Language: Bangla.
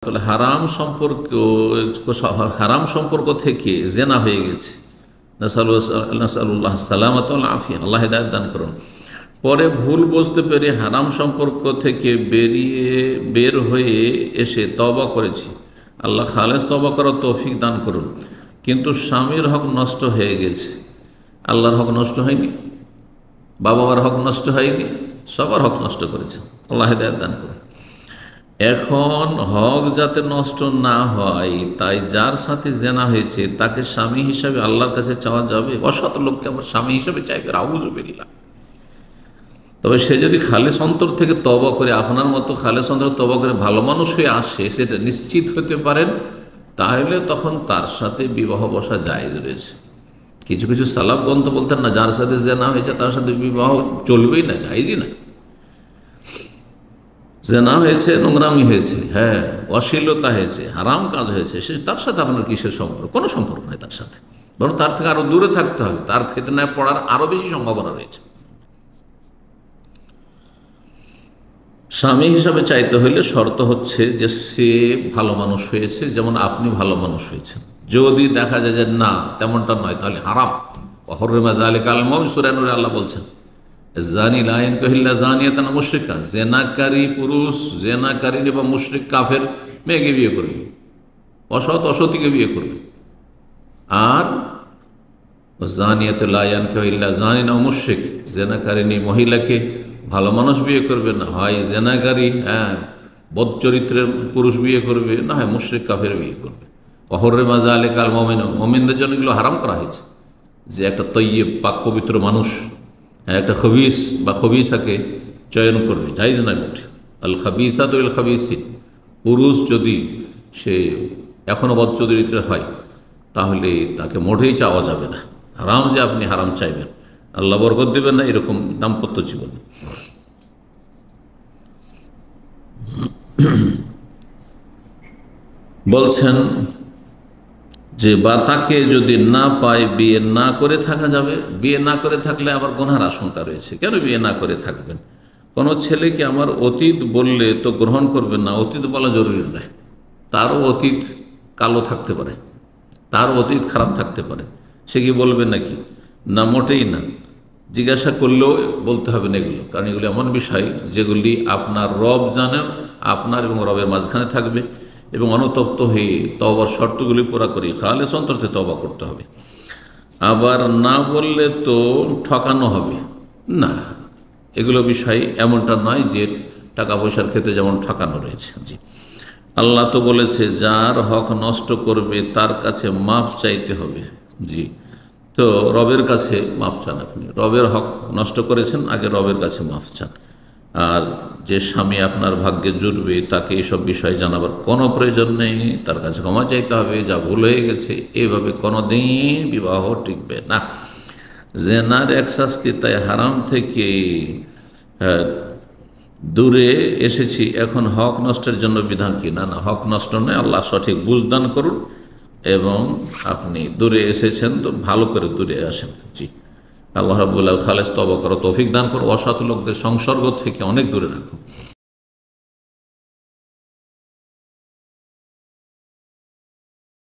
হারাম সম্পর্ক থেকে জেনা হয়ে গেছে। নাসালুল্লাহ সালামাত ওয়াল আফিয়া, আল্লাহ হিদায়াত দান করুন। পরে ভুল বুঝতে পেরে হারাম সম্পর্ক থেকে বের হয়ে এসে তওবা করেছি, আল্লাহ খালেস তওবা করার তৌফিক দান করুন। কিন্তু স্বামীর হক নষ্ট হয়ে গেছে। আল্লাহর হক নষ্ট হয়নি, বাবা মার হক নষ্ট হয়নি, সবার হক নষ্ট করেছে, আল্লাহ হিদায়াত দান করুন। এখন হক যাতে নষ্ট না হয়, তাই যার সাথে জেনা হয়েছে তাকে স্বামী হিসাবে আল্লাহর কাছে চাওয়া যাবে? অসৎ লোককে আবার স্বামী হিসাবে চাইবে, আউযুবিল্লাহ। তবে সে যদি খালেস অন্তর থেকে তওবা করে, আপনার মতো খালেস অন্তর তওবা করে ভালো মানুষ হয়ে আসে, সেটা নিশ্চিত হতে পারেন, তাহলে তখন তার সাথে বিবাহ বসা জায়েজ রয়েছে। কিছু কিছু সালাফগণ তো বলতেন না, যার সাথে জেনা হয়েছে তার সাথে বিবাহ চলবেই না, জায়েজই না। জেনা হয়েছে, নোংরামি হয়েছে, হ্যাঁ, অশ্লীলতা হয়েছে, হারাম কাজ হয়েছে, সে তার সাথে আপনার কিসের সম্পর্ক? কোনো সম্পর্ক নেই তার সাথে, বরং তার থেকে আরো দূরে থাকতে হবে, তার ফিতনায় পড়ার আরো বেশি সম্ভাবনা রয়েছে। স্বামী হিসাবে চাইতে হইলে শর্ত হচ্ছে যে সে ভালো মানুষ হয়েছে, যেমন আপনি ভালো মানুষ হয়েছেন। যদি দেখা যায় যে না তেমনটা নয়, তাহলে হারাম। ওয়াহুররিমা যালিকা আলাল মুমিনিন, সূরা নূরে আল্লাহ বলছেন, জানি লা ইয়ানকিহু ইল্লা জানিয়াতান আও মুশরিকা, জেনাকারী পুরুষ জেনাকারী বা মুশরিক কাফের মেয়েকে বিয়ে করবে, অসতীকে বিয়ে করবে। আর জানিয়াতু লা ইয়ানকিহু ইল্লা জানিন আও মুশরিক, জেনাকারিনী মহিলাকে ভালো মানুষ বিয়ে করবে না, হয় জেনাকারী বদ চরিত্রের পুরুষ বিয়ে করবে, না হয় মুশরিক কাফের বিয়ে করবে। ওয়াহুররিমা যালিকা আলাল মুমিনিন, মুমিনদের জন্য এগুলো হারাম করা হয়েছে। যে একটা তৈয়ব পাক পবিত্র মানুষ একটা খবিস বা খবিসাকে চয়ন করবে, জায়েজ নয় মোটে। আল খাবিসাতু লিল খাবিসিন, পুরুষ যদি সে এখনও বদ চরিত্রের হয় তাহলে তাকে মোটেই চাওয়া যাবে না। হারাম যে আপনি হারাম চাইবেন, আল্লাহ বরকত দেবেন না এরকম দাম্পত্য জীবনে। বলছেন যে বা তাকে যদি না পায় বিয়ে না করে থাকা যাবে। বিয়ে না করে থাকলে আবার গুনাহের আশঙ্কা রয়েছে। কেন বিয়ে না করে থাকবেন? কোনো ছেলেকে আমার অতীত বললে তো গ্রহণ করবেন না, অতীত বলা জরুরি নয়। তারও অতীত কালো থাকতে পারে, তার অতীত খারাপ থাকতে পারে, সে কি বলবে নাকি? না, মোটেই না। জিজ্ঞাসা করলেও বলতে হবে না এগুলো, কারণ এগুলো এমন বিষয় যেগুলি আপনার রব জানেন, আপনার এবং রবের মাঝখানে থাকবে, এবং অনুতপ্ত হয়ে তওবার শর্তগুলি পুরা করে খালেস অন্তরে তওবা করতে হবে। আবার না বললে তো ঠকানো হবে না, এগুলো বিষয় এমনটা নয় যে টাকা পয়সার ক্ষেত্রে যেমন ঠকানো রয়েছে। জি, আল্লাহ তো বলেছে যার হক নষ্ট করবে তার কাছে মাফ চাইতে হবে। জি, তো রবের কাছে মাফ চান। আপনি রবের হক নষ্ট করেছেন, আগে রবের কাছে মাফ চান। আর যে স্বামী আপনার ভাগ্যে জুটবে তাকে এইসব বিষয় জানাবার কোনো প্রয়োজন নেই, তার কাছে ক্ষমা চাইতে হবে, যা ভুল হয়ে গেছে। এইভাবে কোনোদিন বিবাহ টিকবে না। জেনার এক শাস্তি, তাই হারাম থেকে দূরে এসেছি, এখন হক নষ্টের জন্য বিধান কি? না, হক নষ্ট নয়, আল্লাহ সঠিক বুঝদান করুন, এবং আপনি দূরে এসেছেন তো ভালো করে দূরে আসেন। জি, আল্লাহ রাব্বুল আলামিন খালেস তওবা করার তৌফিক দান করুন, অসৎ লোকদের সংসর্গ থেকে অনেক দূরে রাখুন।